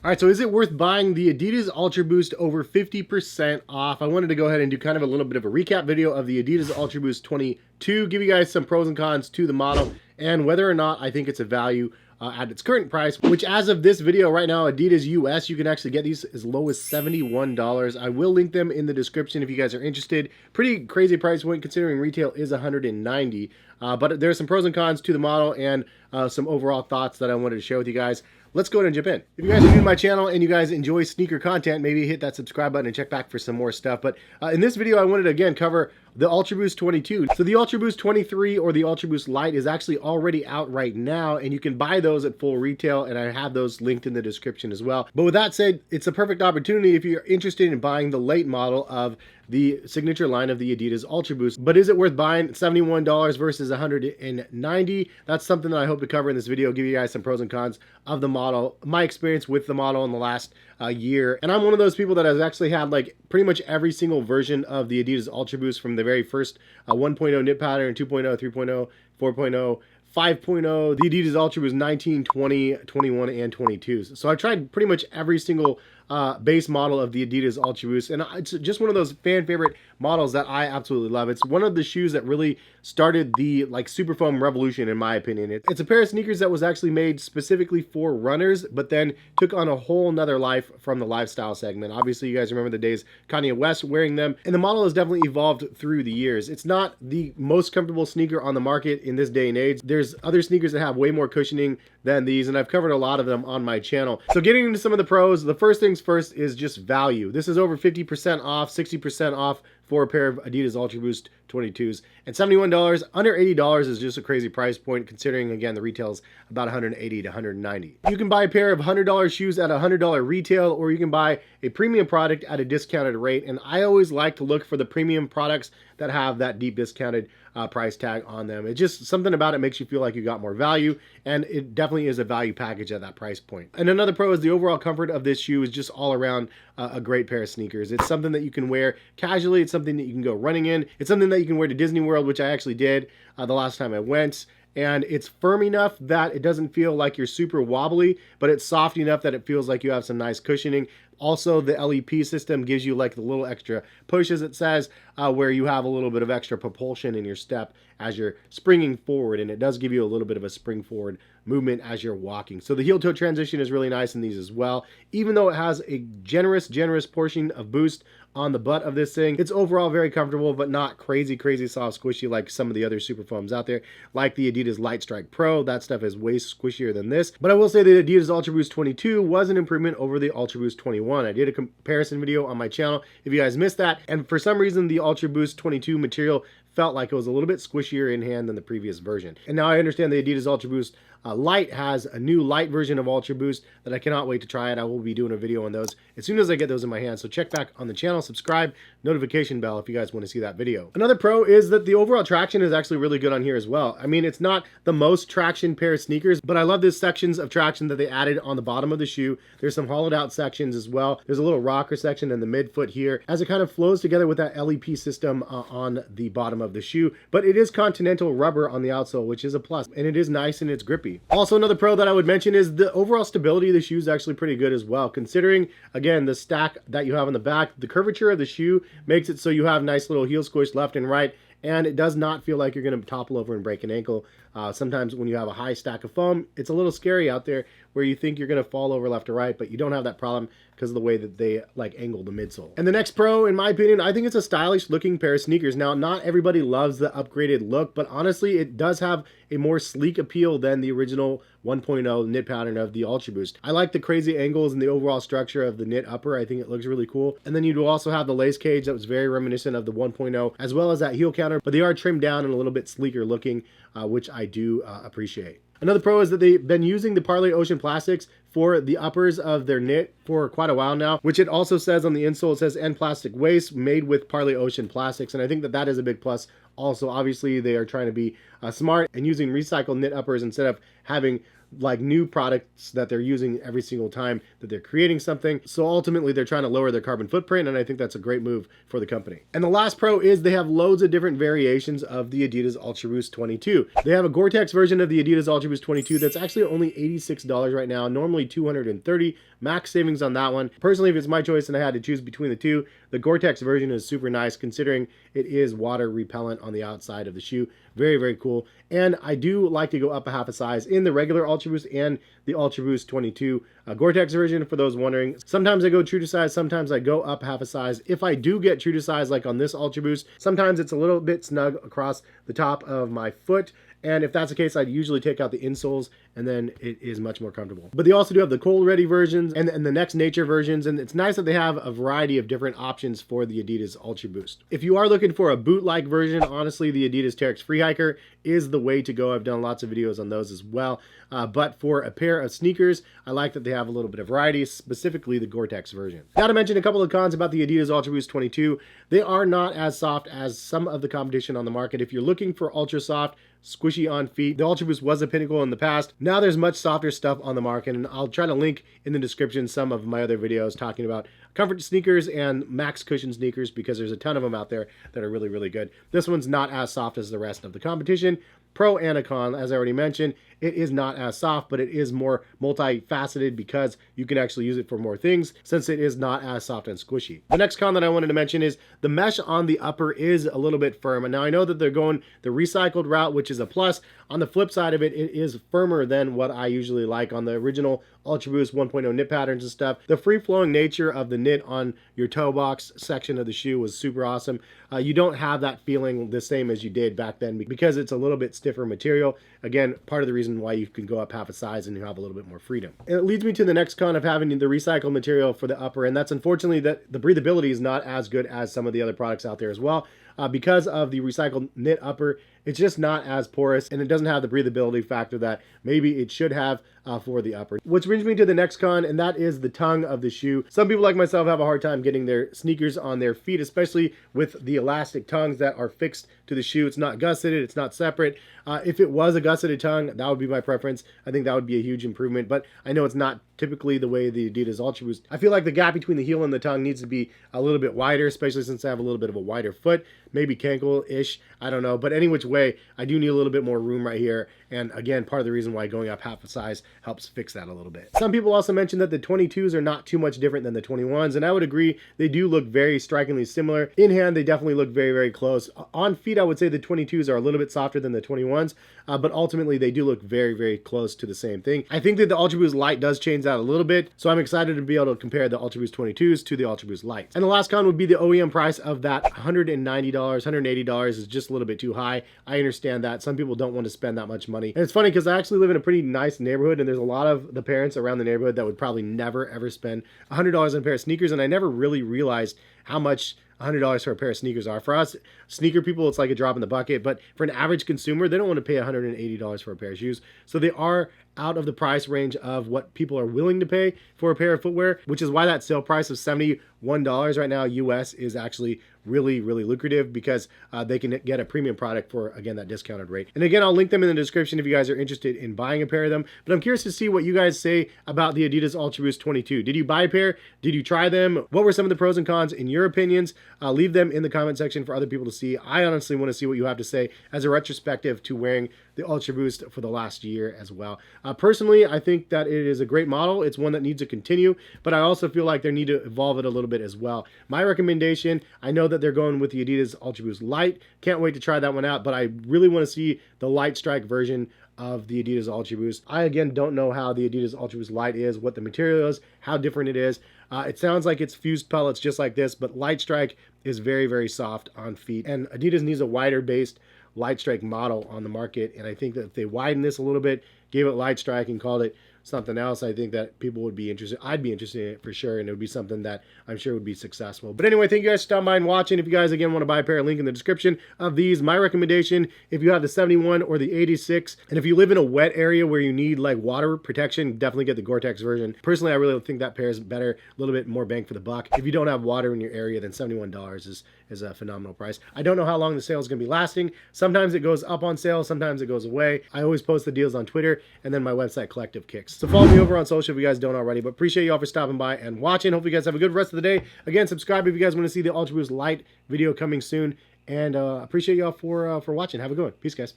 All right, so is it worth buying the Adidas Ultra Boost over 50% off? I wanted to go ahead and do kind of a little bit of a recap video of the Adidas Ultra Boost 22, give you guys some pros and cons to the model, and whether or not I think it's a value at its current price, which as of this video right now, Adidas US, you can actually get these as low as $71. I will link them in the description if you guys are interested. Pretty crazy price point considering retail is $190. But there's some pros and cons to the model and some overall thoughts that I wanted to share with you guys. Let's go ahead and jump in. If you guys are new to my channel and you guys enjoy sneaker content, maybe hit that subscribe button and check back for some more stuff. But in this video, I wanted to again cover the Ultra Boost 22. So the Ultra Boost 23 or the Ultra Boost Lite is actually already out right now, and you can buy those at full retail, and I have those linked in the description as well. But with that said, it's a perfect opportunity if you're interested in buying the late model of the signature line of the Adidas Ultra Boost. But is it worth buying $71 versus $190? That's something that I hope to cover in this video, give you guys some pros and cons of the model, my experience with the model in the last year. And I'm one of those people that has actually had like pretty much every single version of the Adidas Ultra Boost from the very first 1.0 knit pattern, 2.0, 3.0, 4.0, 5.0, the Adidas Ultra Boost 19, 20, 21, and 22. So I've tried pretty much every single base model of the Adidas Ultra Boost, and it's just one of those fan favorite models that I absolutely love. It's one of the shoes that really started the like super foam revolution, in my opinion. It's a pair of sneakers that was actually made specifically for runners, but then took on a whole nother life from the lifestyle segment. Obviously, you guys remember the days Kanye West wearing them, and the model has definitely evolved through the years. It's not the most comfortable sneaker on the market in this day and age. There's other sneakers that have way more cushioning than these, and I've covered a lot of them on my channel. So getting into some of the pros, the first things first is just value. This is over 50% off, 60% off for a pair of Adidas Ultra Boost 22s, and $71, under $80 is just a crazy price point considering, again, the retail's about $180 to $190. You can buy a pair of $100 shoes at $100 retail, or you can buy a premium product at a discounted rate, and I always like to look for the premium products that have that deep discounted price tag on them. It's just something about it makes you feel like you got more value, and it definitely is a value package at that price point. And another pro is the overall comfort of this shoe is just all around a great pair of sneakers. It's something that you can wear casually. It's something that you can go running in. It's something that you can wear to Disney World, which I actually did the last time I went. And it's firm enough that it doesn't feel like you're super wobbly, but it's soft enough that it feels like you have some nice cushioning. Also, the LEP system gives you like the little extra push, as it says, where you have a little bit of extra propulsion in your step as you're springing forward, and it does give you a little bit of a spring forward movement as you're walking. So the heel toe transition is really nice in these as well. Even though it has a generous portion of boost on the butt of this thing, it's overall very comfortable, but not crazy soft squishy like some of the other super foams out there, like the Adidas Light Strike Pro. That stuff is way squishier than this. But I will say the Adidas Ultra Boost 22 was an improvement over the Ultra Boost 21. I did a comparison video on my channel if you guys missed that, and for some reason the Ultra Boost 22 material felt like it was a little bit squishier in hand than the previous version. And now I understand the Adidas Ultra Boost Lite has a new light version of Ultra Boost that I cannot wait to try it. I will be doing a video on those as soon as I get those in my hands. So check back on the channel, subscribe, notification bell if you guys want to see that video. Another pro is that the overall traction is actually really good on here as well. I mean, it's not the most traction pair of sneakers, but I love the sections of traction that they added on the bottom of the shoe. There's some hollowed out sections as well. There's a little rocker section in the midfoot here as it kind of flows together with that LEP system on the bottom of the shoe. But it is Continental rubber on the outsole, which is a plus, and it is nice and it's grippy. Also, another pro that I would mention is the overall stability of the shoe is actually pretty good as well, considering, again, the stack that you have on the back. The curvature of the shoe makes it so you have nice little heel squish left and right, and it does not feel like you're going to topple over and break an ankle. Sometimes when you have a high stack of foam, it's a little scary out there where you think you're going to fall over left or right, but you don't have that problem because of the way that they like angle the midsole. And the next pro, in my opinion, I think it's a stylish looking pair of sneakers. Now, not everybody loves the upgraded look, but honestly, it does have a more sleek appeal than the original 1.0 knit pattern of the Ultra Boost. I like the crazy angles and the overall structure of the knit upper. I think it looks really cool. And then you do also have the lace cage that was very reminiscent of the 1.0, as well as that heel counter, but they are trimmed down and a little bit sleeker looking, which I do appreciate. Another pro is that they've been using the Parley Ocean plastics for the uppers of their knit for quite a while now, which it also says on the insole, it says end plastic waste made with Parley Ocean plastics, and I think that that is a big plus. Also, obviously, they are trying to be smart and using recycled knit uppers instead of having like new products that they're using every single time that they're creating something. So ultimately they're trying to lower their carbon footprint, and I think that's a great move for the company. And the last pro is they have loads of different variations of the Adidas ULTRABOOST 22. They have a Gore-Tex version of the Adidas ULTRABOOST 22 that's actually only $86 right now, normally $230. Max savings on that one. Personally, if it's my choice and I had to choose between the two, the Gore-Tex version is super nice considering it is water repellent on the outside of the shoe. Very, very cool. And I do like to go up a half a size in the regular ULTRABOOST and the ULTRABOOST 22 Gore-Tex version, for those wondering. Sometimes I go true to size, sometimes I go up half a size. If I do get true to size, like on this ULTRABOOST, sometimes it's a little bit snug across the top of my foot. And if that's the case, I'd usually take out the insoles, and then it is much more comfortable. But they also do have the Cold.RDY versions and the Next Nature versions, and it's nice that they have a variety of different options for the Adidas ULTRABOOST. If you are looking for a boot-like version, honestly, the Adidas Terex Free Hiker is the way to go. I've done lots of videos on those as well. But for a pair of sneakers, I like that they have a little bit of variety, specifically the Gore-Tex version. Now to mention a couple of cons about the Adidas ULTRABOOST 22, they are not as soft as some of the competition on the market. If you're looking for ultra soft, squishy on feet, the ULTRABOOST was a pinnacle in the past. Now there's much softer stuff on the market, and I'll try to link in the description some of my other videos talking about comfort sneakers and max cushion sneakers, because there's a ton of them out there that are really, really good. This one's not as soft as the rest of the competition. Pro and a con, as I already mentioned, it is not as soft, but it is more multifaceted because you can actually use it for more things since it is not as soft and squishy. The next con that I wanted to mention is the mesh on the upper is a little bit firm. And now I know that they're going the recycled route, which is a plus. On the flip side of it, it is firmer than what I usually like on the original ULTRABOOST 1.0 knit patterns and stuff. The free-flowing nature of the knit on your toe box section of the shoe was super awesome. You don't have that feeling the same as you did back then because it's a little bit stiffer material. Again, part of the reason why you can go up half a size and you have a little bit more freedom. And it leads me to the next con of having the recycled material for the upper, and that's unfortunately that the breathability is not as good as some of the other products out there as well. Because of the recycled knit upper, it's just not as porous, and it doesn't have the breathability factor that maybe it should have for the upper. Which brings me to the next con, and that is the tongue of the shoe. Some people like myself have a hard time getting their sneakers on their feet, especially with the elastic tongues that are fixed to the shoe. It's not gusseted, it's not separate. If it was a gusseted tongue, that would be my preference. I think that would be a huge improvement, but I know it's not typically the way the Adidas ULTRABOOST. I feel like the gap between the heel and the tongue needs to be a little bit wider, especially since I have a little bit of a wider foot, maybe cankle-ish, I don't know. But any which way, I do need a little bit more room right here. And again, part of the reason why going up half a size helps fix that a little bit. Some people also mentioned that the 22s are not too much different than the 21s, and I would agree. They do look very strikingly similar. In hand, they definitely look very, very close. On feet, I would say the 22s are a little bit softer than the 21s, but ultimately they do look very, very close to the same thing. I think that the ULTRABOOST Lite does change that a little bit, so I'm excited to be able to compare the ULTRABOOST 22s to the ULTRABOOST Lite. And the last con would be the OEM price of that $190, $180 is just a little bit too high. I understand that. Some people don't want to spend that much money. And it's funny because I actually live in a pretty nice neighborhood, and there's a lot of the parents around the neighborhood that would probably never ever spend $100 on a pair of sneakers, and I never really realized how much $100 for a pair of sneakers are. For us sneaker people, it's like a drop in the bucket, but for an average consumer, they don't want to pay $180 for a pair of shoes. So they are out of the price range of what people are willing to pay for a pair of footwear, which is why that sale price of $71 right now US is actually really, really lucrative, because they can get a premium product for, again, that discounted rate. And again, I'll link them in the description if you guys are interested in buying a pair of them. But I'm curious to see what you guys say about the Adidas ULTRABOOST 22. Did you buy a pair? Did you try them? What were some of the pros and cons in your opinions? Leave them in the comment section for other people to see. I honestly want to see what you have to say as a retrospective to wearing the ULTRABOOST for the last year as well. Personally, I think that it is a great model. It's one that needs to continue, but I also feel like they need to evolve it a little bit as well. My recommendation, I know that they're going with the Adidas ULTRABOOST Lite. Can't wait to try that one out, but I really want to see the Light Strike version of the Adidas ULTRABOOST. I, again, don't know how the Adidas ULTRABOOST Lite is, what the material is, how different it is. It sounds like it's fused pellets just like this, but Light Strike is very, very soft on feet, and Adidas needs a wider based Light Strike model on the market. And I think that if they widen this a little bit, gave it Light Strike and called it something else, I think that people would be interested. I'd be interested in it for sure, and it would be something that I'm sure would be successful. But anyway, thank you guys for stopping by and watching. If you guys, again, want to buy a pair, link in the description of these. My recommendation, if you have the 71 or the 86, and if you live in a wet area where you need like water protection, definitely get the Gore-Tex version. Personally, I really think that pair is better, a little bit more bang for the buck. If you don't have water in your area, then $71 is a phenomenal price. I don't know how long the sale is going to be lasting. Sometimes it goes up on sale, sometimes it goes away. I always post the deals on Twitter and then my website, Collective Kicks. So follow me over on social if you guys don't already, but appreciate you all for stopping by and watching. Hope you guys have a good rest of the day. Again, subscribe if you guys want to see the Ultra Boost Lite video coming soon, and appreciate you all for watching. Have a good one. Peace, guys.